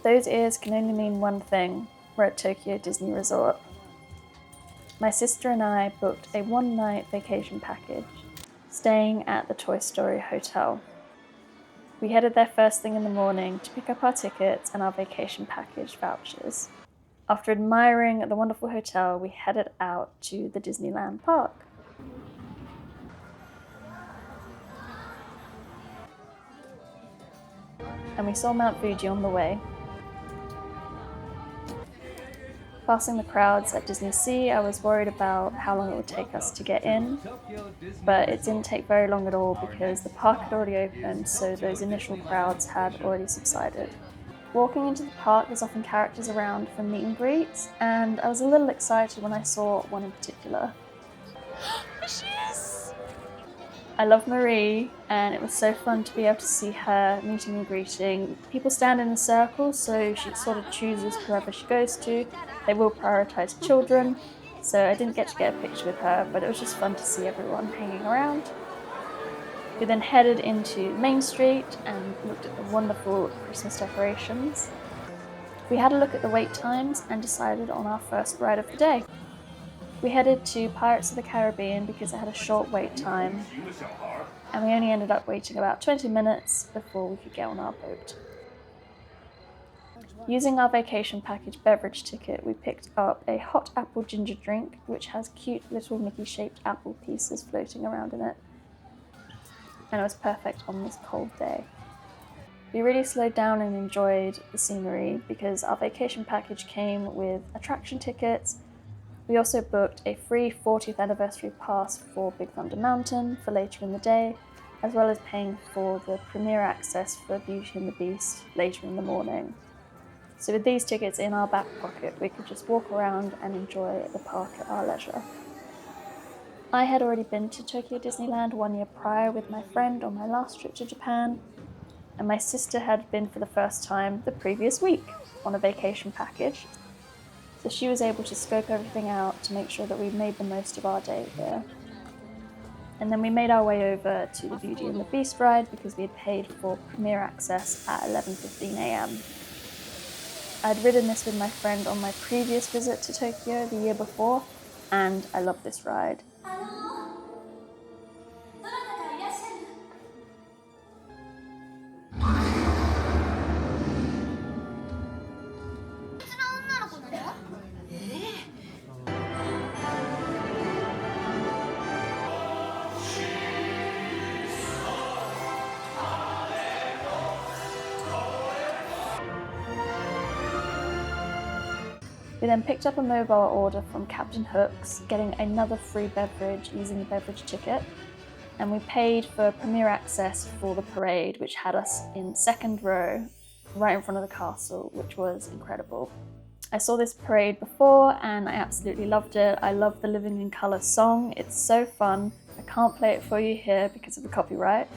Those ears can only mean one thing. We're at Tokyo Disney Resort. My sister and I booked a one-night vacation package, staying at the Toy Story Hotel. We headed there first thing in the morning to pick up our tickets and our vacation package vouchers. After admiring the wonderful hotel, we headed out to the Disneyland park. And we saw Mount Fuji on the way. Passing the crowds at DisneySea, I was worried about how long it would take us to get in, but it didn't take very long at all because the park had already opened, so those initial crowds had already subsided. Walking into the park, there's often characters around for meet and greets, and I was a little excited when I saw one in particular. There she is! I love Marie, and it was so fun to be able to see her meeting and greeting. People stand in a circle, so she sort of chooses whoever she goes to. They will prioritise children, so I didn't get to get a picture with her, but it was just fun to see everyone hanging around. We then headed into Main Street and looked at the wonderful Christmas decorations. We had a look at the wait times and decided on our first ride of the day. We headed to Pirates of the Caribbean because it had a short wait time, and we only ended up waiting about 20 minutes before we could get on our boat. Using our vacation package beverage ticket, we picked up a hot apple ginger drink, which has cute little Mickey-shaped apple pieces floating around in it, and it was perfect on this cold day. We really slowed down and enjoyed the scenery because our vacation package came with attraction tickets. We also booked a free 40th anniversary pass for Big Thunder Mountain for later in the day, as well as paying for the premiere access for Beauty and the Beast later in the morning. So with these tickets in our back pocket, we could just walk around and enjoy the park at our leisure. I had already been to Tokyo Disneyland 1 year prior with my friend on my last trip to Japan, and my sister had been for the first time the previous week on a vacation package. So she was able to scope everything out to make sure that we made the most of our day here. And then we made our way over to the Beauty and the Beast ride because we had paid for premiere access at 11:15 a.m. I'd ridden this with my friend on my previous visit to Tokyo the year before, and I love this ride. We then picked up a mobile order from Captain Hook's, getting another free beverage using the beverage ticket, and we paid for premiere access for the parade, which had us in second row, right in front of the castle, which was incredible. I saw this parade before and I absolutely loved it. I love the Living in Colour song, it's so fun. I can't play it for you here because of the copyright,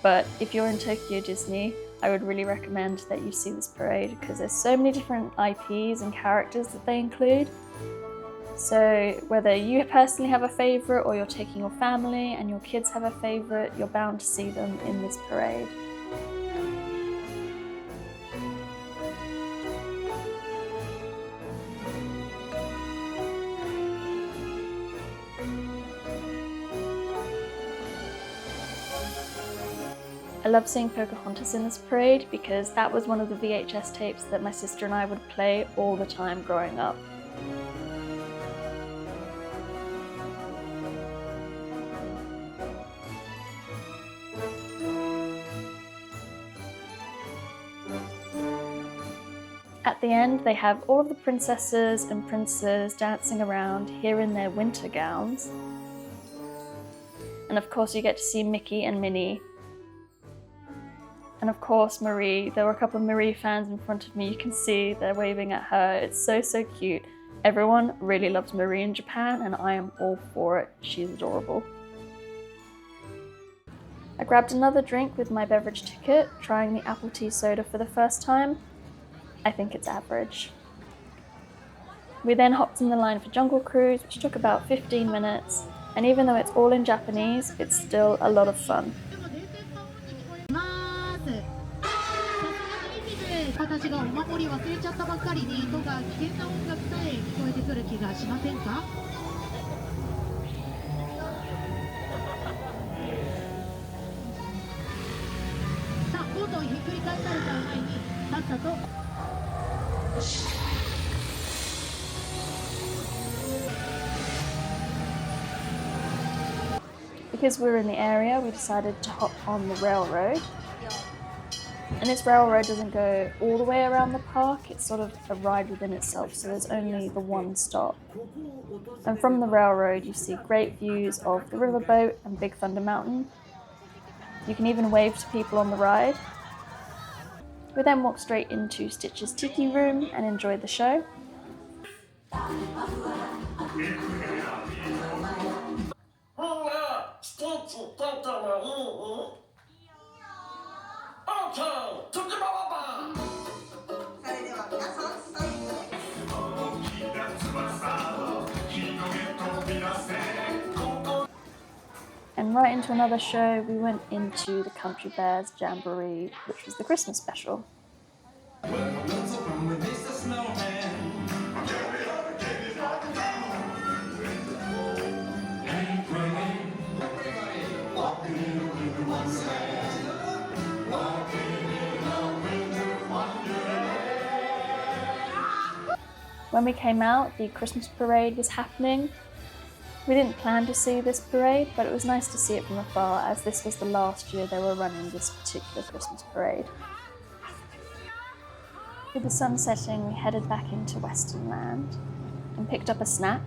but if you're in Tokyo Disney, I would really recommend that you see this parade because there's so many different IPs and characters that they include. So whether you personally have a favourite or you're taking your family and your kids have a favourite, you're bound to see them in this parade. I love seeing Pocahontas in this parade because that was one of the VHS tapes that my sister and I would play all the time growing up. At the end, they have all of the princesses and princes dancing around here in their winter gowns. And of course you get to see Mickey and Minnie. And of course Marie, there were a couple of Marie fans in front of me, you can see they're waving at her, it's so cute. Everyone really loves Marie in Japan and I am all for it, she's adorable. I grabbed another drink with my beverage ticket, trying the apple tea soda for the first time. I think it's average. We then hopped in the line for Jungle Cruise, which took about 15 minutes, and even though it's all in Japanese, it's still a lot of fun. ちがお守り忘れちゃったばっかりにとか危険な音楽さえ聞こえてくる気がしませんか？さあ、ボートをひっくり返された上にさっさとBecause we were in the area, we decided to hop on the railroad. And this railroad doesn't go all the way around the park, it's sort of a ride within itself, so there's only the one stop. And from the railroad you see great views of the riverboat and Big Thunder Mountain. You can even wave to people on the ride. We then walked straight into Stitch's Tiki Room and enjoyed the show. And right into another show, we went into the Country Bears Jamboree, which was the Christmas special. When we came out, the Christmas parade was happening. We didn't plan to see this parade, but it was nice to see it from afar, as this was the last year they were running this particular Christmas parade. With the sun setting, we headed back into Westernland and picked up a snack,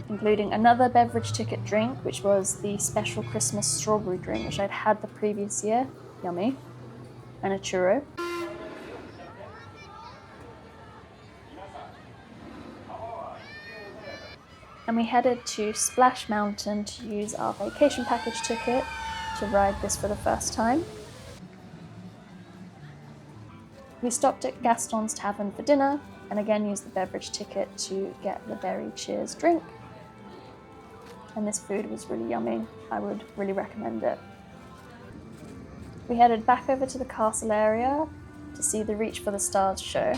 including another beverage ticket drink, which was the special Christmas strawberry drink, which I'd had the previous year, yummy, and a churro. And we headed to Splash Mountain to use our vacation package ticket to ride this for the first time. We stopped at Gaston's Tavern for dinner and again used the beverage ticket to get the Berry Cheers drink. And this food was really yummy. I would really recommend it. We headed back over to the castle area to see the Reach for the Stars show.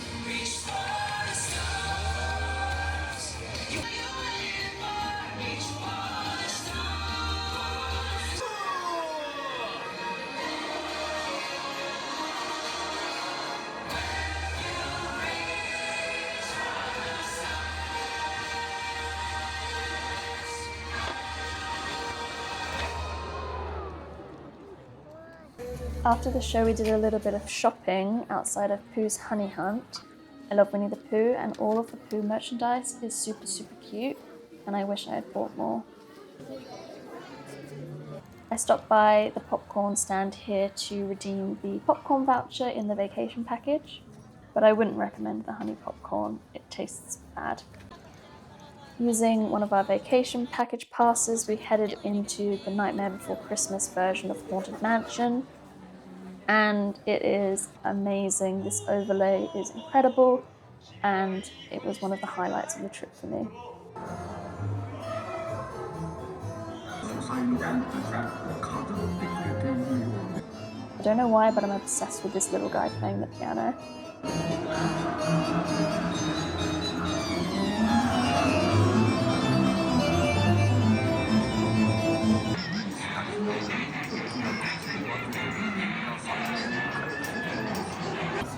After the show, we did a little bit of shopping outside of Pooh's Honey Hunt. I love Winnie the Pooh, and all of the Pooh merchandise is super, super cute, and I wish I had bought more. I stopped by the popcorn stand here to redeem the popcorn voucher in the vacation package, but I wouldn't recommend the honey popcorn, it tastes bad. Using one of our vacation package passes, we headed into the Nightmare Before Christmas version of Haunted Mansion, and it is amazing. This overlay is incredible, and it was one of the highlights of the trip for me. I don't know why, but I'm obsessed with this little guy playing the piano.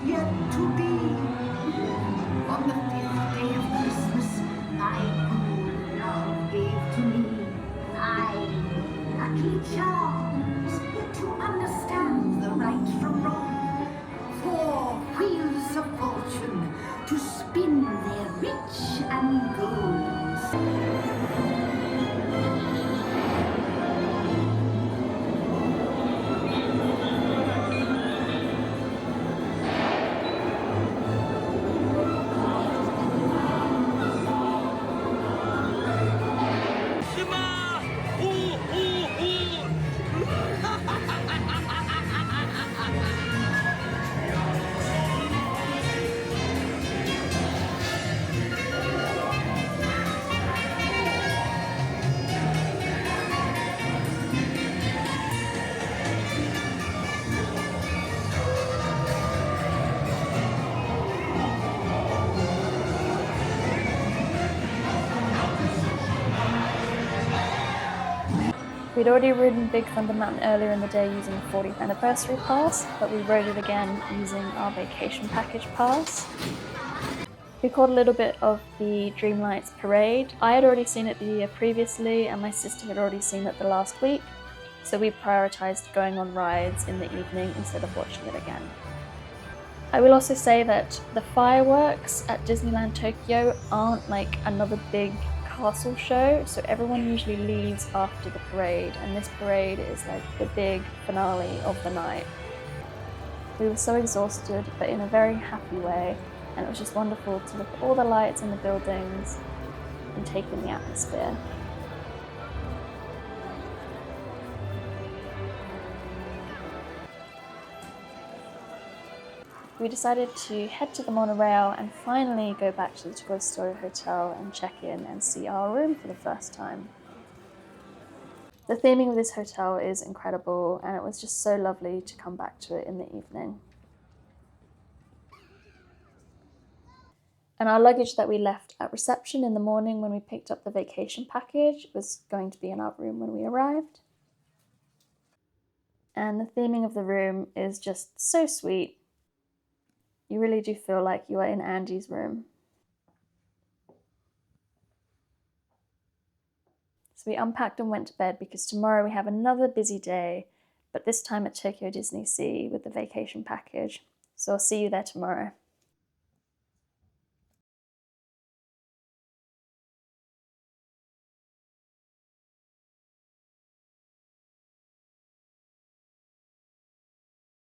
Yet to be on the 5th day of Christmas, my good love gave to me lucky charms to understand the right from wrong. 4 wheels of fortune We'd already ridden Big Thunder Mountain earlier in the day using the 40th anniversary pass, but we rode it again using our vacation package pass. We caught a little bit of the Dreamlights parade. I had already seen it the year previously and my sister had already seen it the last week, so we prioritised going on rides in the evening instead of watching it again. I will also say that the fireworks at Disneyland Tokyo aren't like another big castle show, so everyone usually leaves after the parade, and this parade is like the big finale of the night. We were so exhausted, but in a very happy way, and it was just wonderful to look at all the lights in the buildings and take in the atmosphere. We decided to head to the monorail and finally go back to the Toy Story Hotel and check in and see our room for the first time. The theming of this hotel is incredible, and it was just so lovely to come back to it in the evening. And our luggage that we left at reception in the morning when we picked up the vacation package was going to be in our room when we arrived. And the theming of the room is just so sweet. You really do feel like you are in Andy's room. So we unpacked and went to bed because tomorrow we have another busy day, but this time at Tokyo DisneySea with the vacation package. So I'll see you there tomorrow.